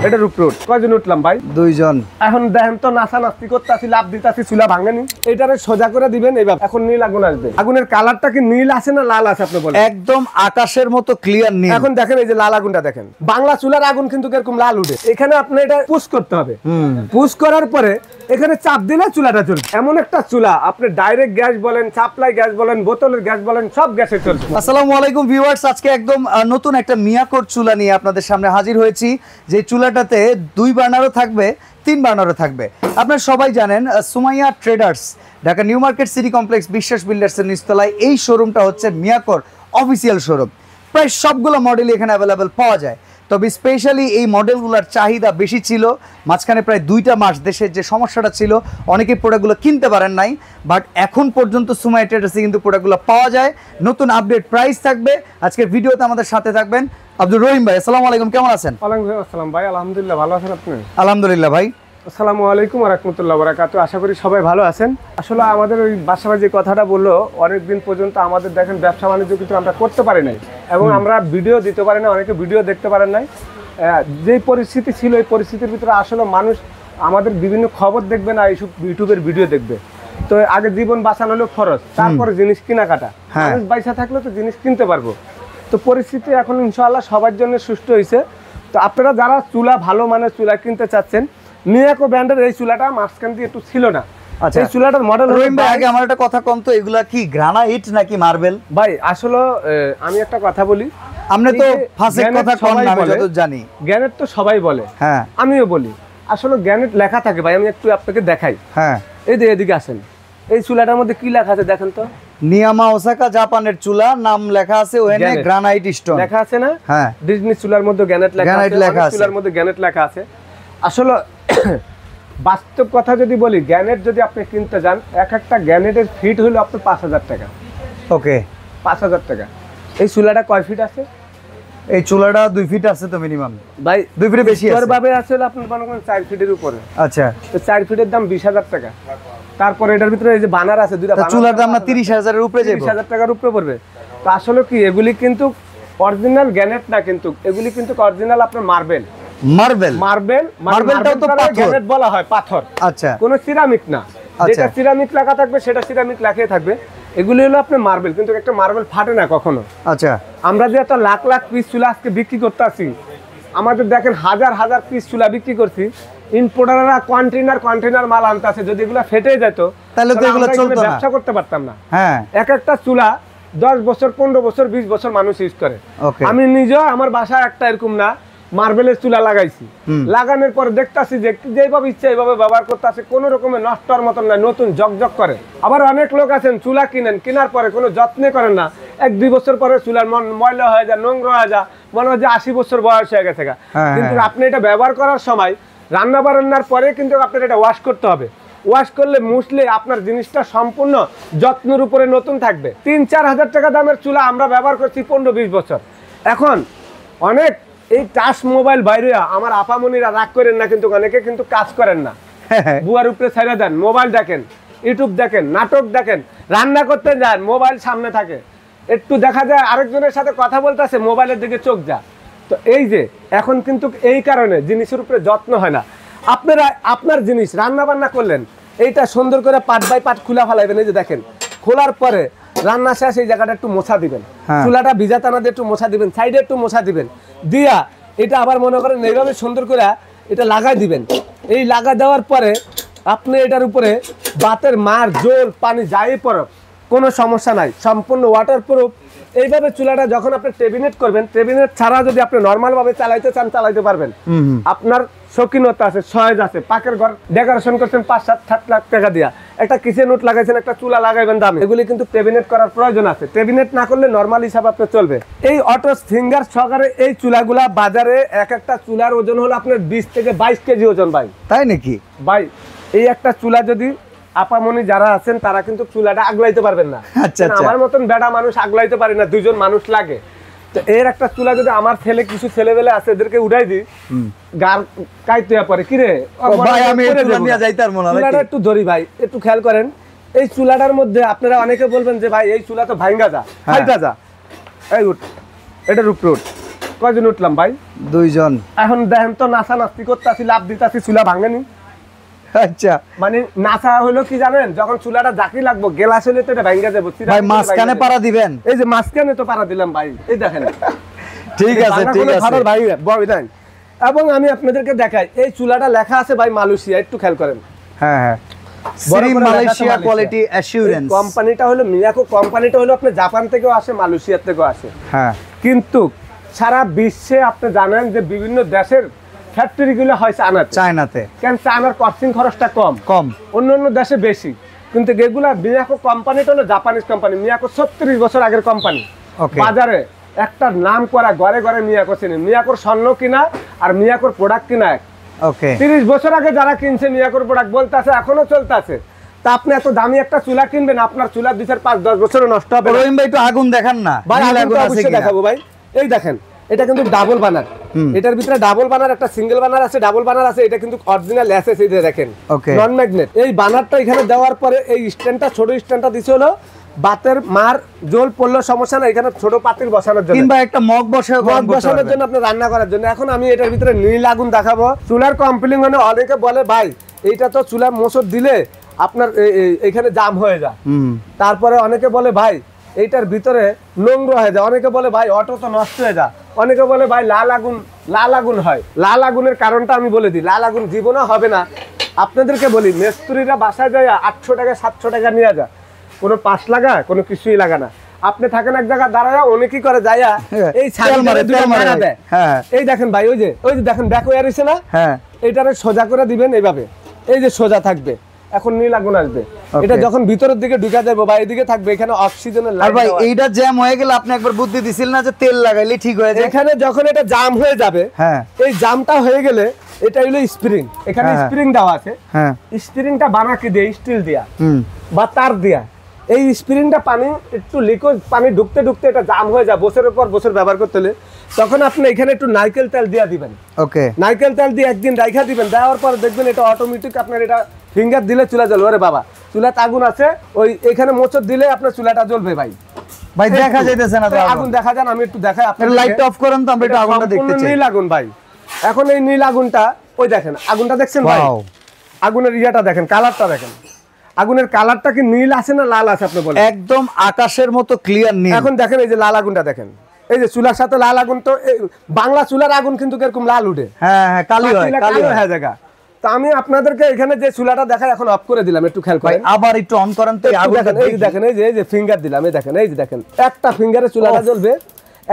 এটার উপরে কয়জন উঠলাম ভাই? 2 জন। এখন দেখেন তো নাচা নাচতি করতেছি, লাভ দিতেছি, চুলা ভাঙেনি। এটারে সোজা করে দিবেন এইভাবে। এখন নীল আগুন আসবে। আগুনের কালারটা কি নীল আছে না লাল আছে আপনি বলেন? একদম আকাশের মতো ক্লিয়ার নীল। এখন দেখেন এই যে লাল আগুনটা দেখেন, বাংলা চুলার আগুন কিন্তু এরকম লাল উঠে। এখানে আপনি এটা পুশ করতে হবে। পুশ করার পরে এখানে চাপ দিলে চুলাটা চলবে। এমন একটা চুলা আপনি ডাইরেক্ট গ্যাস বলেন, সাপ্লাই গ্যাস বলেন, বোতলের গ্যাস বলেন, সব গ্যাসে চলবে। আসসালামু আলাইকুম ভিউয়ার্স, আজকে একদম নতুন একটা মিয়াকোর চুলা নিয়ে আপনাদের সামনে হাজির হয়েছি। যে চুলাটাতে 2 বার্নারও থাকবে, 3 বার্নারও থাকবে। আপনারা সবাই জানেন Sumaiya traders, Dhaka new market city complex, বিশ্বাস বিল্ডার্সের নিচতলায় এই শোরুমটা হচ্ছে মিয়াকোর অফিসিয়াল শোরুম। প্রায় সবগুলো মডেলই এখানে অ্যাভেলেবেল পাওয়া যায়। তবে স্পেশালি এই মডেলগুলোর চাহিদা বেশি ছিল। মাঝখানে প্রায় 2টা মাস দেশের যে সমস্যাটা ছিল, অনেকেই প্রোডাক্টগুলো কিনতে পারেন নাই, বাট এখন পর্যন্ত সুমাইয়া ট্রেডার্সে কিন্তু প্রোডাক্টগুলো পাওয়া যায়। নতুন আপডেট প্রাইস থাকবে। আজকের ভিডিওতে আমাদের সাথে থাকবেন আব্দুর রহিম ভাই। আসসালামু আলাইকুম, কেমন আছেন? ওয়ালাইকুম আসসালাম ভাই, আলহামদুলিল্লাহ, ভালো আছেন আপনি? আলহামদুলিল্লাহ ভাই। আসসালামু আলাইকুম ওয়া রাহমাতুল্লাহি ওয়া বারাকাতুহু। আশা করি সবাই ভালো আছেন। আসলে আমাদের ওই বাসাবাই যে কথাটা বললো, অনেকদিন পর্যন্ত আমাদের দেখেন ব্যবসা বাণিজ্য কিন্তু আমরা করতে পারি নাই, এবং আমরা ভিডিও দিতে পারি না, অনেকে ভিডিও দেখতে পারেন নাই। যেই পরিস্থিতি ছিল, এই পরিস্থিতির ভিতরে আসলে মানুষ আমাদের বিভিন্ন খবর দেখবে না, এইসব ইউটিউবের ভিডিও দেখবে। তো আগে জীবন বাঁচানো হলো খরচ, তারপরে জিনিস কেনাকাটা। মানুষ পয়সা থাকলে তো জিনিস কিনতে পারবো। তো পরিস্থিতি এখন ইনশাআল্লাহ সবার জন্য সুষ্ঠু হয়েছে। তো আপনারা যারা চুলা, ভালো মানের চুলা কিনতে চাচ্ছেন, মিয়াকো ব্র্যান্ডের এই চুলাটা মাঝখান দিয়ে একটু ছিল না। আচ্ছা, এই চুলাটার মডেল রহিম ভাই, আগে আমার একটা কথা কম তো, এগুলা কি গ্রানাইট নাকি মার্বেল? ভাই আসলে আমি একটা কথা বলি, আমরা তো ফাসেক কথা কোন নামে যত জানি, গ্রানাইট তো সবাই বলে, হ্যাঁ আমিও বলি। আসলে গ্রানাইট লেখা থাকে ভাই, আমি একটু আপনাকে দেখাই। হ্যাঁ, এই যে এদিকে আসেন, এই চুলাটার মধ্যে কি লেখা আছে দেখেন তো। নিয়ামা ওসাকা জাপানের চুলা, নাম লেখা আছে ওখানে গ্রানাইট স্টোন লেখা আছে না? হ্যাঁ, ডিজনি চুলার মধ্যে গ্রানাইট লেখা আছে, চুলার মধ্যে গ্রানাইট লেখা আছে। আসলে বাস্তব কথা যদি বলি, গ্রানাইট যদি আপনি কিনতে যান, এক একটা গ্রানাইটের ফিট হলো আপনার 5000 টাকা। ওকে, 5000 টাকা। এই চুলাটা কয় ফিট আছে? এই চুলাটা 2 ফিট আছে তো মিনিমাম ভাই, 2 ফিট বেশি আছে। ভাবে আছে আপনার মনে করেন 4 ফিটের উপরে। আচ্ছা, তো 4 ফিটের দাম 20000 টাকা। তারপরে এটার ভিতরে এই যে বানার আছে, দুইটা বানার, চুলার দাম না 30000 এর উপরে যাবে, 30000 টাকার উপরে পড়বে। তো আসলে কি এগুলি কিন্তু অরিজিনাল গ্রানাইট না, কিন্তু এগুলি কিন্তু অরিজিনাল আপনার মার্বেল। মার্বেলটাও তো গ্রানাইট বলা হয়, পাথর। আচ্ছা, কোনো সিরামিক না। যেটা সিরামিক লেখা থাকবে সেটা সিরামিক লেখাই থাকবে। এগুলি হলো আপনার মার্বেল, কিন্তু একটা মার্বেল ফাটে না কখনো। আচ্ছা, আমরা যে একটা লাখ লাখ পিস চুলা আজকে বিক্রি করতে আসি, আমাদের দেখেন হাজার হাজার পিস চুলা বিক্রি করছি, ইম্পোর্টাররা কন্টেনার মাল আনতে আছে। যদি এগুলো ফেটে যেত তাহলে তো এগুলো চলতো না, ব্যবসা করতে পারতাম না। হ্যাঁ, এক একটা চুলা 10 বছর, 15 বছর, 20 বছর মানুষ ইউজ করে। আমি নিজেও আমার বাসায় একটা এরকম না মার্বেলের চুলা লাগাইছি। লাগানোর পর দেখতেছি যে যেভাবে ইচ্ছা এইভাবে ব্যবহার করতেছে, কোনো রকমের নষ্ট হওয়ার মতন না, নতুন জকজক করে। আবার অনেক লোক আছেন চুলা কিনেন, কেনার পরে কোনো যত্ন করেন না, 1-2 বছর পরে চুলার ময়লা হয়ে যায়, নোংরা হয়ে যায়, মনে হয় যে 80 বছর বয়স হয়ে গেছে। কিন্তু আপনি এটা ব্যবহার করার সময়, রান্না বান্নার পরে কিন্তু আপনার এটা ওয়াশ করতে হবে। ওয়াশ করলে মুছলে আপনার জিনিসটা সম্পূর্ণ যত্নের উপরে নতুন থাকবে। 3-4 হাজার টাকা দামের চুলা আমরা ব্যবহার করছি 15-20 বছর। এখন অনেক এই টাচ মোবাইল বাইরে, আমার আপামনিরা রাগ করেন না, কিন্তু অনেকে কিন্তু কাজ করেন না, বুয়ার উপরে ছেড়ে দেন, মোবাইল দেখেন, ইউটিউব দেখেন, নাটক দেখেন, রান্না করতে যান, মোবাইল সামনে থাকে, একটু দেখা যায় আরেকজনের সাথে কথা বলতেছে, মোবাইলের দিকে চোখ যা। তো এই যে এখন কিন্তু এই কারণে জিনিসের উপরে যত্ন হয় না। আপনারা আপনার জিনিস রান্না বান্না করলেন, এইটা সুন্দর করে পার্ট বাই পার্ট খুলা ফেলাইবেন। এই যে দেখেন, খোলার পরে রান্না শেষ, এই জায়গাটা একটু মোছা দিবেন, চুলাটা ভিজা টানা দিয়ে একটু মোছা দিবেন, সাইডে একটু মোছা দিবেন, দিয়া এটা আবার মনে করেন এইভাবে সুন্দর করে এটা লাগাই দিবেন। এই লাগা দেওয়ার পরে আপনি এটার উপরে বাতের মার, জল, পানি যাই পড়ুক কোনো সমস্যা নাই, সম্পূর্ণ ওয়াটার প্রুফ। এইভাবে চুলাটা যখন আপনি টেবিনেট করবেন, টেবিনেট ছাড়া যদি আপনি নর্মাল ভাবে চালাইতে চান চালাইতে পারবেন। আপনার শৌখিনতা আছে, সহজ আছে, পাকের ঘর ডেকোরেশন করছেন 5-7 লাখ টাকা দিয়া, একটা কিচেন উট লাগাইছেন, একটা চুলা লাগাইবেন দামি, এগুলি কিন্তু টেবিনেট করার প্রয়োজন আছে। টেবিনেট না করলে নর্মাল হিসাবে আপনি চলবে। এই অটো ফিঙ্গার সহকারে এই চুলাগুলা বাজারে এক একটা চুলার ওজন হলো আপনার 20 থেকে 22 কেজি ওজন ভাই। তাই নাকি ভাই? এই একটা চুলা যদি আপামনি যারা আছেন তারা কিন্তু চুলাটা আগলাইতে পারবেন না। আচ্ছা, আমার মতন বেড়া মানুষ আগলাইতে পারে না, 2 জন মানুষ লাগে। তো এর একটা চুলা যদি আমার ছেলে, কিছু ছেলেবেলে আছে, এদেরকে উঠাই দিই, গার কাইতে পরে কি রে ভাই, আমি নিয়ে যাইতার মনে হয়। চুলাটা একটু ধরি ভাই, একটু খেয়াল করেন। এই চুলাটার মধ্যে আপনারা অনেকে বলবেন যে ভাই এই চুলা তো ভাঙ্গা যা, ফাইটা যা। এই উঠ, এটার উপরে উঠ। কয়জন উঠলাম ভাই? দুইজন। এখন দেখেন তো নাসা নাস্তি করতেছি, লাভ দিতেছি, চুলা ভাঙেনি। আচ্ছা, মানে নাসা হলো কি জানেন, যখন চুলাটা জাকি লাগবো গ্লাস হলে তো এটা ভাঙা যাবে। ভাই মাঝখানে পাড়া দিবেন? এই যে মাঝখানে তো পাড়া দিলাম ভাই, এই দেখেন। ঠিক আছে, ঠিক আছে ভাই, বড় দেন। এবং আমি আপনাদেরকে দেখাই, এই চুলাটা লেখা আছে ভাই মালয়েশিয়া, একটু খেয়াল করেন। হ্যাঁ হ্যাঁ, মালয়েশিয়া কোয়ালিটি অ্যাসিউরেন্স। কোম্পানিটা হলো মিয়াকো, কোম্পানিটা হলো আপনি জাপান থেকেও আসে, মালয়েশিয়া থেকেও আসে। হ্যাঁ, কিন্তু সারা বিশ্বে আপনি জানেন যে বিভিন্ন দেশের ফ্যাক্টরি গুলো হয় চায়নাতে। কেন? চায়নার কস্টিং খরচটা কম, অন্য দেশে বেশি। কিন্তু এগুলা মিয়াকো কোম্পানিটা হলো জাপানিজ কোম্পানি। মিয়াকো 36 বছর আগের কোম্পানি। বাজারে একটা নাম করা, ঘরে ঘরে মিয়াকো চিনি। মিয়াকোর স্বর্ণ কিনা আর মিয়াকোর প্রোডাক্ট কিনা এক। 30 বছর আগে যারা কিনছে মিয়াকোর প্রোডাক্ট বলতেছে, এখনো চলতেছে। তা আপনি এত দামি একটা চুলা কিনবেন, আপনার চুলা 2 4 5 10 বছর নষ্ট হবে। রহিম ভাই একটু আগুন দেখান না ভাই, আগুন অবশ্যই দেখাবো ভাই। এই দেখেন, এটা কিন্তু ডাবল বানার। এটার ভিতরে ডাবল বানার, একটা সিঙ্গেল বানার আছে, ডাবল বানার আছে। এটা কিন্তু অরিজিনাল এসএস, এই দেখেন নন ম্যাগনেট। এই বানারটা এখানে দেওয়ার পরে এই স্ট্যান্ডটা, ছোট স্ট্যান্ডটা দিছে হলো বাতের মার জল পড়লো সমস্যা না, এখানে ছোট পাতিল বসানোর জন্য, কিংবা একটা মগ বসানোর জন্য, আপনি রান্না করার জন্য। এখন আমি এটার ভিতরে নীল আগুন দেখাবো। চুলার কমপ্লিং মানে অনেকে বলে ভাই এইটা তো চুলার মোচর দিলে আপনার এখানে জাম হয়ে যায়। তারপরে অনেকে বলে ভাই এইটার ভিতরে নোংরা হয়ে যায়। অনেকে বলে ভাই অটো তো নষ্ট হয়ে যায়। অনেকে বলে ভাই লাল আগুন হয়। লাল আগুনের কারণটা আমি বলে দিই। লাল আগুন জীবনে হবে না। আপনাদেরকে বলি, মিস্ত্রিরা বাসায় যায় 800 টাকা 700 টাকা নিয়ে যায়, কোনো পাশ লাগা, কোনো কিছুই লাগা না। আপনি থাকেন এক জায়গায় দাঁড়ায়, অনেক কি করে যায় এই দেয়। এই দেখেন ভাই, ওই যে দেখেন ব্যাক ওয়্যার হইছে না, এইটারে সোজা করে দিবেন এইভাবে, এই যে সোজা থাকবে। এখন নীল আগুন আসবে। এটা যখন ভিতরের দিকে ঢুকে যাবে বা এদিকে থাকবে, এখানে অক্সিজেনের লাইন। আর ভাই এইটা জ্যাম হয়ে গেলে আপনি একবার বুদ্ধি দিছিল না যে তেল লাগাইলে ঠিক হয়ে যায়। এখানে যখন এটা জাম হয়ে যাবে, এই জামটা হয়ে গেলে এটা হলো স্প্রিং। এখানে স্প্রিং দেওয়া আছে। স্প্রিংটা বানাকে দিয়ে, স্টিল দিয়া বা তার দিয়া, এই স্প্রিংটা পানি একটু লিকুইড পানি ঢুকতে ঢুকতে এটা জাম হয়ে যায়। বছরের পর বছর ব্যবহার করতে হলে তখন আপনি এখানে একটু নারকেল তেল দিয়ে দিবেন। নারকেল তেল দিয়ে একদিন রাইখা দিবেন। দেওয়ার পর দেখবেন এটা অটোমেটিক আপনার এটা ফিঙ্গার দিলে চুলা জ্বলবে। ওরে বাবা, চুলাতে আগুন আছে, ওই এখানে মোচর দিলে আপনার চুলাটা জ্বলবে। ভাই ভাই দেখা যাইতেছে না, আগুন দেখা যান, আমি একটু দেখাই আপনাদের। লাইটটা অফ করেন তো, আমরা একটু আগুনটা দেখতে চাই। নীল আগুন ভাই। এখন এই নীল আগুনটা, ওই দেখেন আগুনটা দেখছেন ভাই, আগুনের ইয়াটা দেখেন, কালারটা দেখেন। আগুনের কালারটা কি নীল আছে না লাল আছে আপনি বলেন? একদম আকাশের মতো ক্লিয়ার নীল। এখন দেখেন এই যে লাল আগুনটা দেখেন, এই যে চুলার সাথে লাল আগুন। তো বাংলা চুলার আগুন কিন্তু এরকম লাল উঠে, কালি হয়, কালি হয়ে জায়গা। তো আমি আপনাদেরকে এখানে যে চুলাটা দেখাই, এখন অফ করে দিলাম, একটু খেয়াল করেন। আবার একটু অন করেন তো, আগুন দেখেন। এই দেখেন, এই যে ফিঙ্গার দিলাম, এই দেখেন, এই যে দেখেন একটা ফিঙ্গারে চুলাটা জ্বলবে,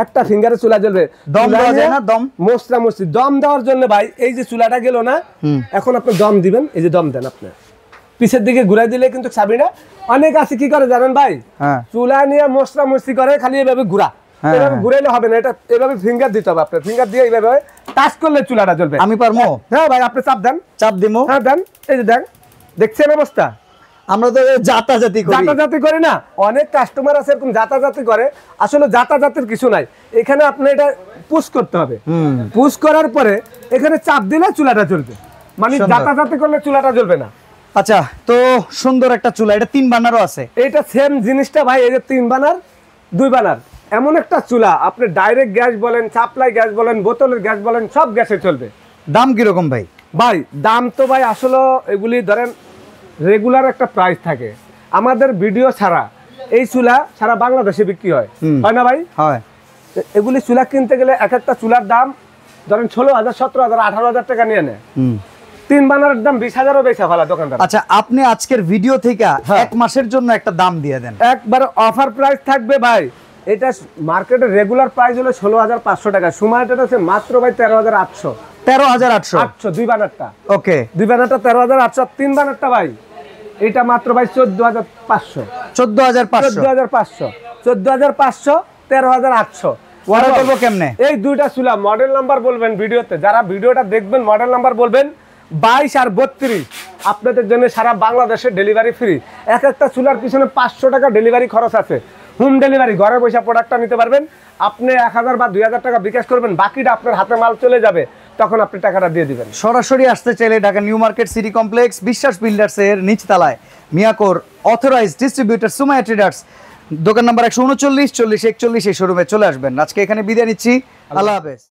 একটা ফিঙ্গারে চুলা জ্বলবে। দম দেওয়া যায় না? দম মোসরা মুসি দম দেওয়ার জন্য ভাই, এই যে চুলাটা গেল না, এখন আপনি দম দিবেন। এই যে দম দেন, আপনি পিছের দিকে ঘুরাই দিলে কিন্তু ছাবি না। অনেক আছে কি করে জানেন ভাই, চুলা নিয়ে মোসরা মুসি করে, খালি এভাবে ঘুরা, এভাবে ঘুরাইলে হবে না। এটা এভাবে ফিঙ্গার দিতে হবে আপনার। ফিঙ্গার দিয়ে এইভাবে টাচ করলে চুলাটা জ্বলবে। আমি পারবো? হ্যাঁ ভাই, আপনি চাপ দেন। চাপ দিমু? হ্যাঁ দেন। এই যে দেন, দেখছেন অবস্থা? আমরা তো জাতাজাতি করি না। অনেক কাস্টমার আছে এরকম জাতাজাতি করে। আসলে জাতাজাতির কিছু নাই। এখানে আপনি এটা পুশ করতে হবে। পুশ করার পরে এখানে চাপ দিলে চুলাটা জ্বলবে। মানে জাতাজাতি করলে চুলাটা জ্বলবে না। আচ্ছা, তো সুন্দর একটা চুলা। এটা 3 বার্নারও আছে। এটা সেম জিনিসটা ভাই, এই যে 3 বার্নার 2 বার্নার, এমন একটা চুলা আপনি ডাইরেক্ট গ্যাস বলেন, সাপ্লাই গ্যাস বলেন, বোতলের গ্যাস বলেন, সব গ্যাসে চলবে। দাম কিরকম ভাই? ভাই দাম তো ভাই আসলে এগুলি ধরেন রেগুলার একটা প্রাইস থাকে। আমাদের ভিডিও ছাড়া এই চুলা সারা বাংলাদেশে বিক্রি হয়, হয় না ভাই? হয়। এগুলি চুলা কিনতে গেলে এক একটা চুলার দাম ধরেন 16,000, 17,000, 18,000 টাকা নিয়ে নেয়। 3 বার্নারের দাম 20,000ও বেচা ফেলা দোকানদার। আচ্ছা, আপনি আজকের ভিডিও থেকে 1 মাসের জন্য একটা দাম দিয়ে দেন। একবার অফার প্রাইস থাকবে ভাই। এটা মার্কেটের রেগুলার প্রাইস হলো 16,500 টাকা। সময়টা আছে মাত্র ভাই 13,800। 13,800 2 বার্নারটা। ওকে, 2 বার্নারটা 13,800। 3 বার্নারটা ভাই এটা মাত্র ভাই 14,500। 14,500 13,800। অর্ডার করব কেমনে? এই দুইটা চুলা মডেল নাম্বার বলবেন ভিডিওতে, যারা ভিডিওটা দেখবেন মডেল নাম্বার বলবেন 22 আর 32। আপনাদের জন্য সারা বাংলাদেশে ডেলিভারি ফ্রি। এক একটা চুলার পিছনে 500 টাকা ডেলিভারি খরচ আছে। হোম ডেলিভারি, ঘরে বসে প্রোডাক্টটা নিতে পারবেন। আপনি 1000 বা 2000 টাকা বিকাশ করবেন, বাকিটা আপনার হাতে মাল চলে যাবে, তখন আপনি টাকাটা দিয়ে দিবেন। সরাসরি আসতে চাইলে Dhaka new market city complex বিশ্বাস বিল্ডার্স এর নিচতলায় মিয়াকোর অথরাইজড ডিস্ট্রিবিউটর সুমাইয়া ট্রেডার্স, দোকান নাম্বার 139 40 41 এই শোরুমে চলে আসবেন। আজকে এখানে বিদায় নিচ্ছি। আল্লাহ হাফেজ।